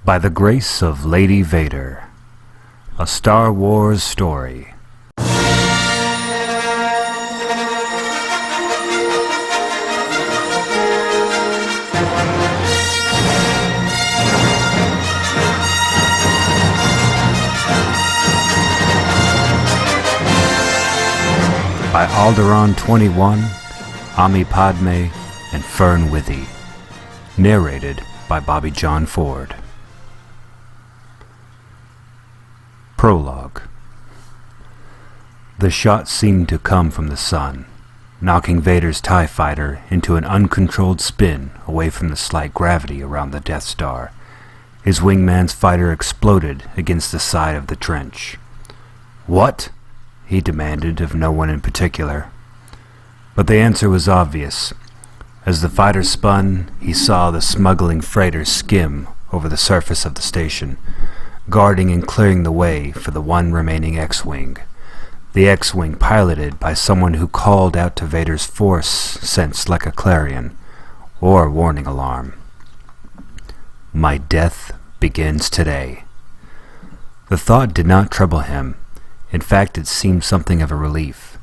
By the Grace of Lady Vader, a Star Wars story. By Alderaan 21, ami-padme, and FernWithy. Narrated by Bobby John Ford. Prologue. The shot seemed to come from the sun, knocking Vader's TIE fighter into an uncontrolled spin away from the slight gravity around the Death Star. His wingman's fighter exploded against the side of the trench. "What?" he demanded of no one in particular. But the answer was obvious. As the fighter spun, he saw the smuggling freighter skim over the surface of the station, guarding and clearing the way for the one remaining X-Wing. The X-Wing piloted by someone who called out to Vader's force sense like a clarion, or a warning alarm. "My death begins today." The thought did not trouble him. In fact, it seemed something of a relief.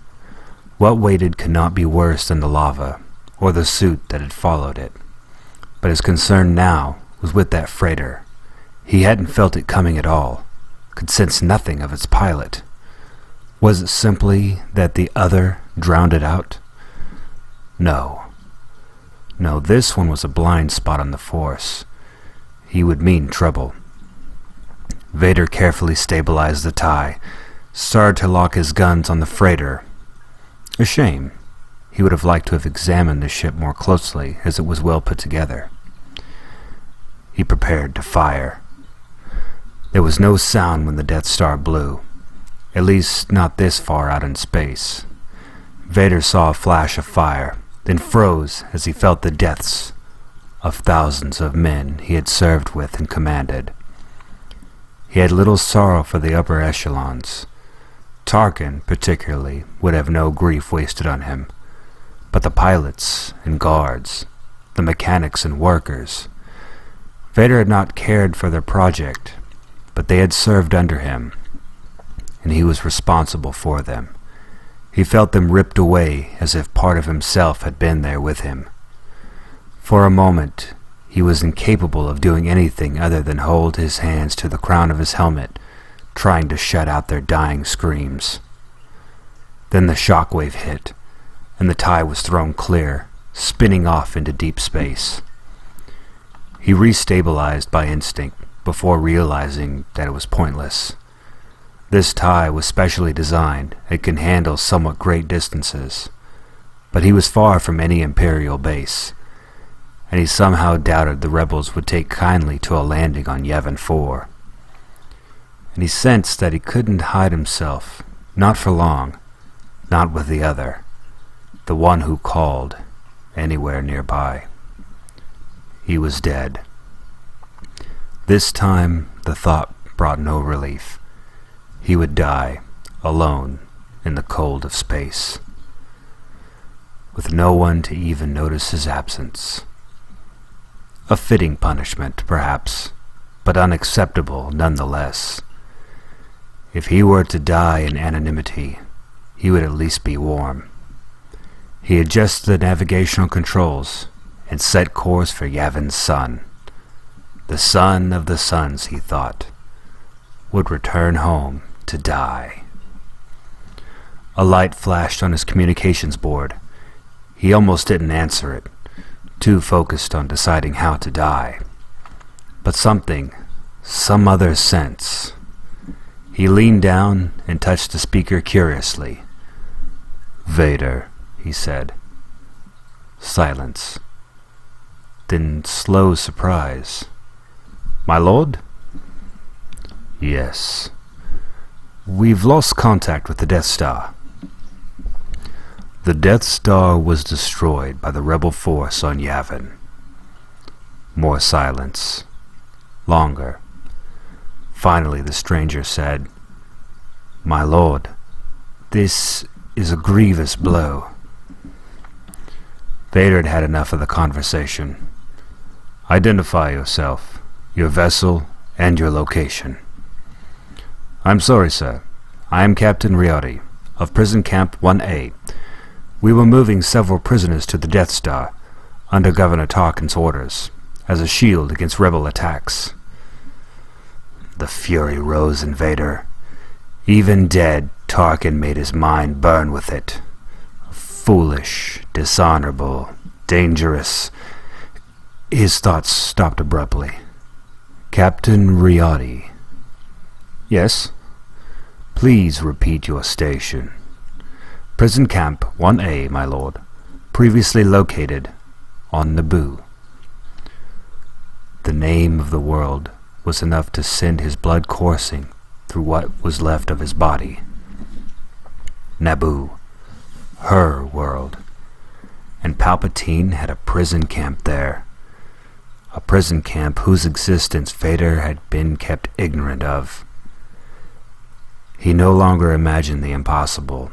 What waited could not be worse than the lava, or the suit that had followed it. But his concern now was with that freighter. He hadn't felt it coming at all, could sense nothing of its pilot. Was it simply that the other drowned it out? No, this one was a blind spot on the Force. He would mean trouble. Vader carefully stabilized the TIE, started to lock his guns on the freighter. A shame. He would have liked to have examined the ship more closely, as it was well put together. He prepared to fire. There was no sound when the Death Star blew, at least not this far out in space. Vader saw a flash of fire, then froze as he felt the deaths of thousands of men he had served with and commanded. He had little sorrow for the upper echelons. Tarkin, particularly, would have no grief wasted on him. But the pilots and guards, the mechanics and workers, Vader had not cared for their project, but they had served under him, and he was responsible for them. He felt them ripped away as if part of himself had been there with him. For a moment, he was incapable of doing anything other than hold his hands to the crown of his helmet, trying to shut out their dying screams. Then the shockwave hit, and the TIE was thrown clear, spinning off into deep space. He restabilized by instinct before realizing that it was pointless. This TIE was specially designed and can handle somewhat great distances, but he was far from any Imperial base, and he somehow doubted the rebels would take kindly to a landing on Yavin 4. And he sensed that he couldn't hide himself, not for long, not with the other, the one who called, anywhere nearby. He was dead. This time the thought brought no relief. He would die, alone, in the cold of space, with no one to even notice his absence. A fitting punishment, perhaps, but unacceptable nonetheless. If he were to die in anonymity, he would at least be warm. He adjusted the navigational controls and set course for Yavin's sun. The son of the suns, he thought, would return home to die. A light flashed on his communications board. He almost didn't answer it, too focused on deciding how to die. But some other sense. He leaned down and touched the speaker curiously. "Vader," he said. Silence. Then slow surprise. "My lord?" "Yes. We've lost contact with the Death Star." "The Death Star was destroyed by the rebel force on Yavin." More silence. Longer. Finally the stranger said, "My lord, this is a grievous blow." Vader had had enough of the conversation. "Identify yourself, your vessel, and your location. I'm sorry, sir. I am Captain Riotti, of Prison Camp 1A. We were moving several prisoners to the Death Star, under Governor Tarkin's orders, as a shield against rebel attacks. The fury rose in Vader. Even dead, Tarkin made his mind burn with it. Foolish, dishonorable, dangerous. His thoughts stopped abruptly. Captain Riotti. Yes? Please repeat your station. Prison Camp 1A, my lord. Previously located on Naboo. The name of the world was enough to send his blood coursing through what was left of his body. Naboo. Her world. And Palpatine had a prison camp there. A prison camp whose existence Vader had been kept ignorant of. He no longer imagined the impossible,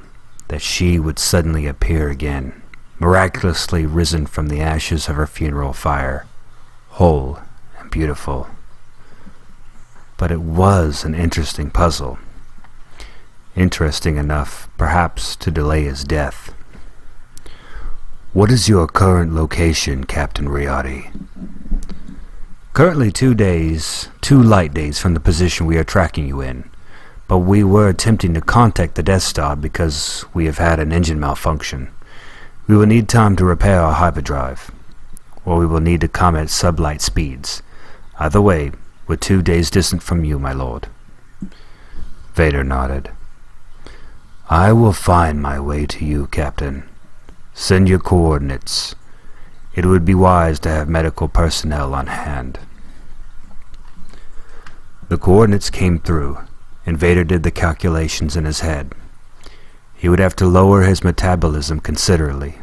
that she would suddenly appear again, miraculously risen from the ashes of her funeral fire, whole and beautiful. But it was an interesting puzzle. Interesting enough, perhaps, to delay his death. What is your current location, Captain Riotti? Currently 2 light days from the position we are tracking you in, but we were attempting to contact the Death Star because we have had an engine malfunction. We will need time to repair our hyperdrive, or we will need to come at sublight speeds. Either way, we're 2 days distant from you, my lord. Vader nodded. I will find my way to you, Captain. Send your coordinates. It would be wise to have medical personnel on hand. The coordinates came through, and Vader did the calculations in his head. He would have to lower his metabolism considerably.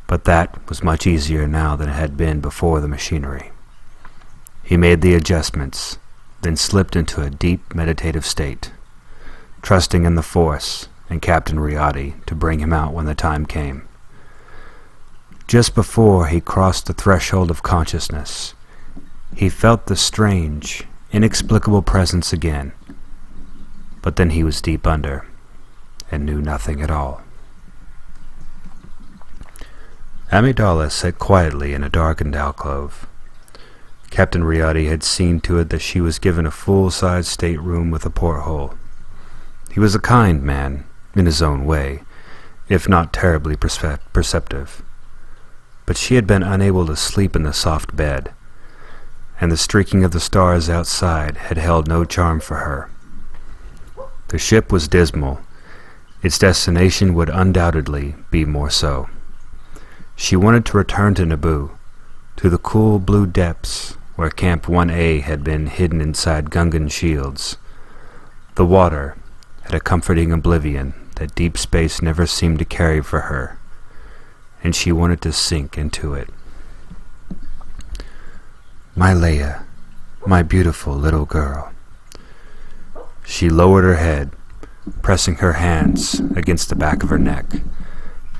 But that was much easier now than it had been before the machinery. He made the adjustments, then slipped into a deep meditative state, trusting in the Force and Captain Riotti to bring him out when the time came. Just before he crossed the threshold of consciousness, he felt the strange, inexplicable presence again, but then he was deep under, and knew nothing at all. Amidala sat quietly in a darkened alcove. Captain Riotti had seen to it that she was given a full-size stateroom with a porthole. He was a kind man, in his own way, if not terribly perceptive. But she had been unable to sleep in the soft bed, and the streaking of the stars outside had held no charm for her. The ship was dismal. Its destination would undoubtedly be more so. She wanted to return to Naboo, to the cool blue depths where Camp 1A had been hidden inside Gungan shields. The water had a comforting oblivion that deep space never seemed to carry for her, and she wanted to sink into it. My Leia, my beautiful little girl. She lowered her head, pressing her hands against the back of her neck.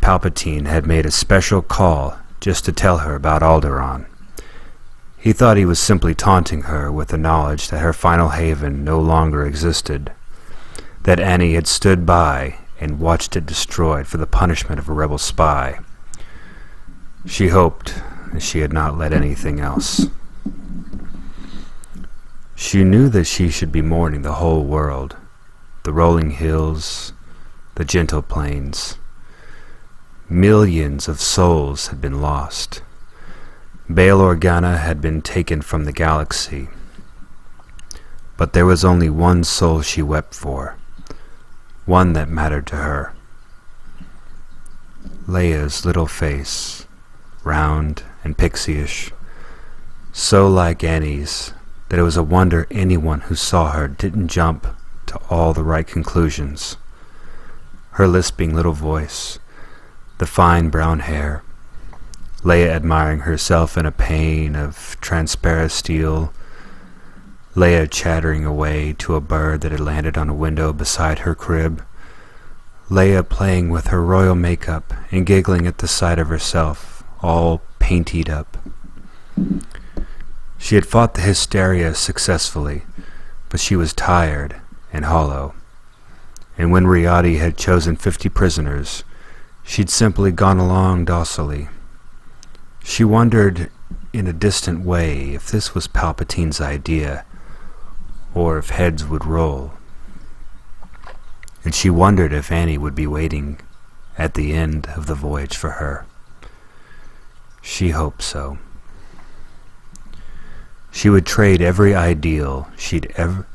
Palpatine had made a special call just to tell her about Alderaan. He thought he was simply taunting her with the knowledge that her final haven no longer existed, that Annie had stood by and watched it destroyed for the punishment of a rebel spy. She hoped that she had not let anything else. She knew that she should be mourning the whole world, the rolling hills, the gentle plains. Millions of souls had been lost. Bail Organa had been taken from the galaxy. But there was only one soul she wept for, one that mattered to her. Leia's little face, round and pixie-ish, so like Annie's that it was a wonder anyone who saw her didn't jump to all the right conclusions. Her lisping little voice, the fine brown hair, Leia admiring herself in a pane of transparent steel, Leia chattering away to a bird that had landed on a window beside her crib, Leia playing with her royal makeup and giggling at the sight of herself, all painted up. She had fought the hysteria successfully, but she was tired and hollow. And when Riadi had chosen 50 prisoners, she'd simply gone along docilely. She wondered in a distant way if this was Palpatine's idea, or if heads would roll. And she wondered if Annie would be waiting at the end of the voyage for her. She hoped so. She would trade every ideal she'd ever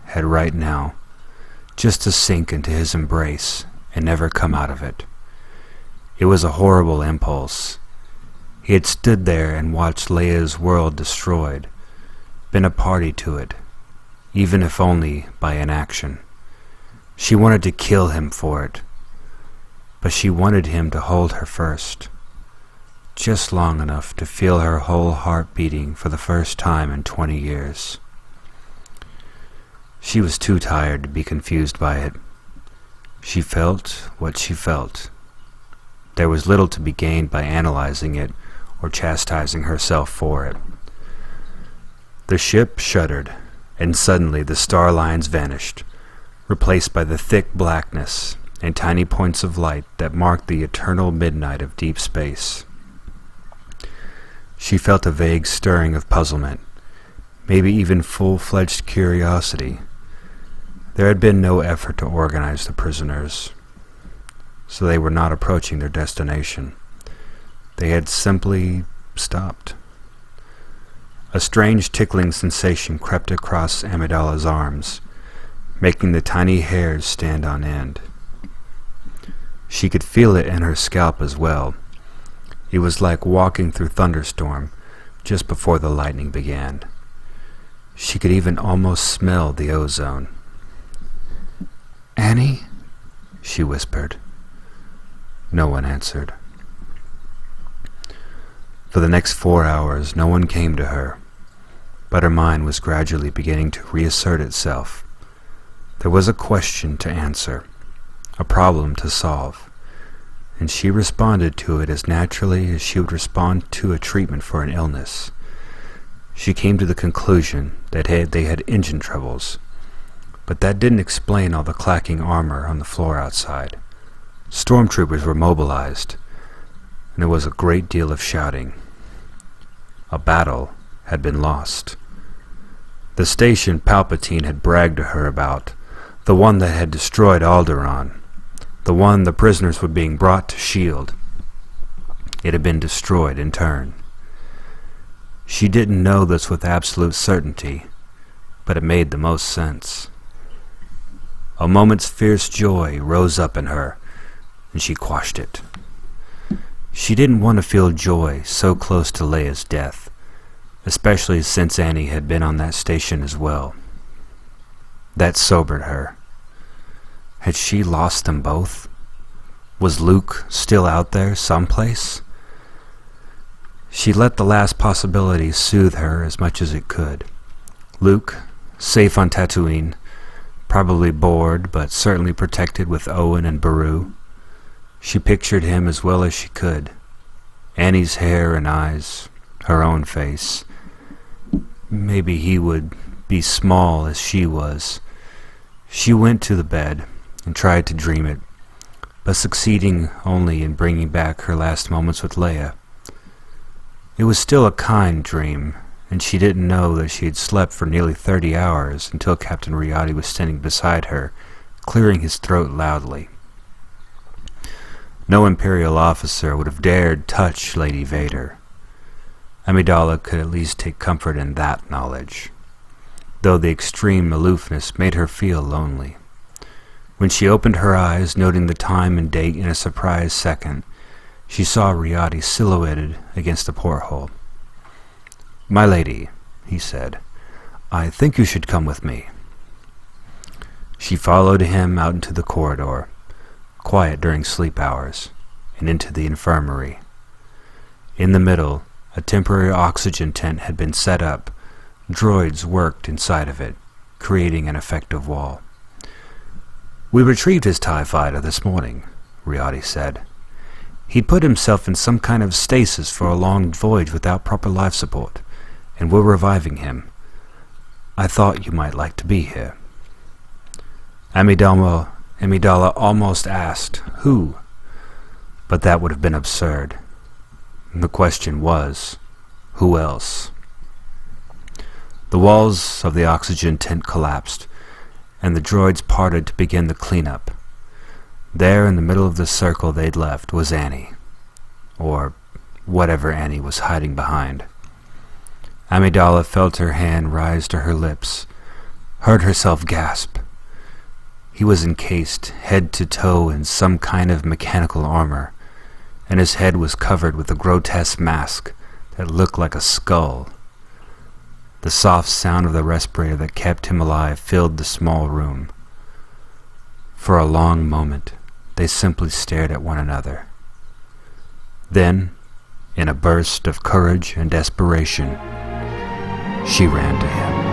had right now, just to sink into his embrace and never come out of it. It was a horrible impulse. He had stood there and watched Leia's world destroyed, been a party to it, even if only by inaction. She wanted to kill him for it, but she wanted him to hold her first, just long enough to feel her whole heart beating for the first time in 20 years. She was too tired to be confused by it. She felt what she felt. There was little to be gained by analyzing it or chastising herself for it. The ship shuddered, and suddenly the star lines vanished, replaced by the thick blackness and tiny points of light that marked the eternal midnight of deep space. She felt a vague stirring of puzzlement, maybe even full-fledged curiosity. There had been no effort to organize the prisoners, so they were not approaching their destination. They had simply stopped. A strange tickling sensation crept across Amidala's arms, making the tiny hairs stand on end. She could feel it in her scalp as well. It was like walking through thunderstorm just before the lightning began. She could even almost smell the ozone. "Annie?" she whispered. No one answered. For the next 4 hours, no one came to her, but her mind was gradually beginning to reassert itself. There was a question to answer, a problem to solve, and she responded to it as naturally as she would respond to a treatment for an illness. She came to the conclusion that they had engine troubles, but that didn't explain all the clacking armor on the floor outside. Stormtroopers were mobilized, and there was a great deal of shouting. A battle had been lost. The station Palpatine had bragged to her about, the one that had destroyed Alderaan, the one the prisoners were being brought to shield, it had been destroyed in turn. She didn't know this with absolute certainty, but it made the most sense. A moment's fierce joy rose up in her, and she quashed it. She didn't want to feel joy so close to Leia's death, especially since Annie had been on that station as well. That sobered her. Had she lost them both? Was Luke still out there someplace? She let the last possibility soothe her as much as it could. Luke, safe on Tatooine, probably bored but certainly protected with Owen and Beru. She pictured him as well as she could. Annie's hair and eyes, her own face. Maybe he would be small as she was. She went to the bed and tried to dream it, but succeeding only in bringing back her last moments with Leia. It was still a kind dream, and she didn't know that she had slept for nearly 30 hours until Captain Riadi was standing beside her, clearing his throat loudly. No Imperial officer would have dared touch Lady Vader. Amidala could at least take comfort in that knowledge, though the extreme aloofness made her feel lonely. When she opened her eyes, noting the time and date in a surprised second, she saw Riadi silhouetted against the porthole. "My lady," he said, "I think you should come with me." She followed him out into the corridor, quiet during sleep hours, and into the infirmary. In the middle, a temporary oxygen tent had been set up. Droids worked inside of it, creating an effective wall. "We retrieved his TIE fighter this morning," Riadi said. "He'd put himself in some kind of stasis for a long voyage without proper life support. and we're reviving him. I thought you might like to be here." Amidala almost asked, "Who?" But that would have been absurd. The question was, who else? The walls of the oxygen tent collapsed, and the droids parted to begin the cleanup. There in the middle of the circle they'd left was Annie, or whatever Annie was hiding behind. Amidala felt her hand rise to her lips, heard herself gasp. He was encased head to toe in some kind of mechanical armor, and his head was covered with a grotesque mask that looked like a skull. The soft sound of the respirator that kept him alive filled the small room. For a long moment, they simply stared at one another. Then, in a burst of courage and desperation, she ran to him.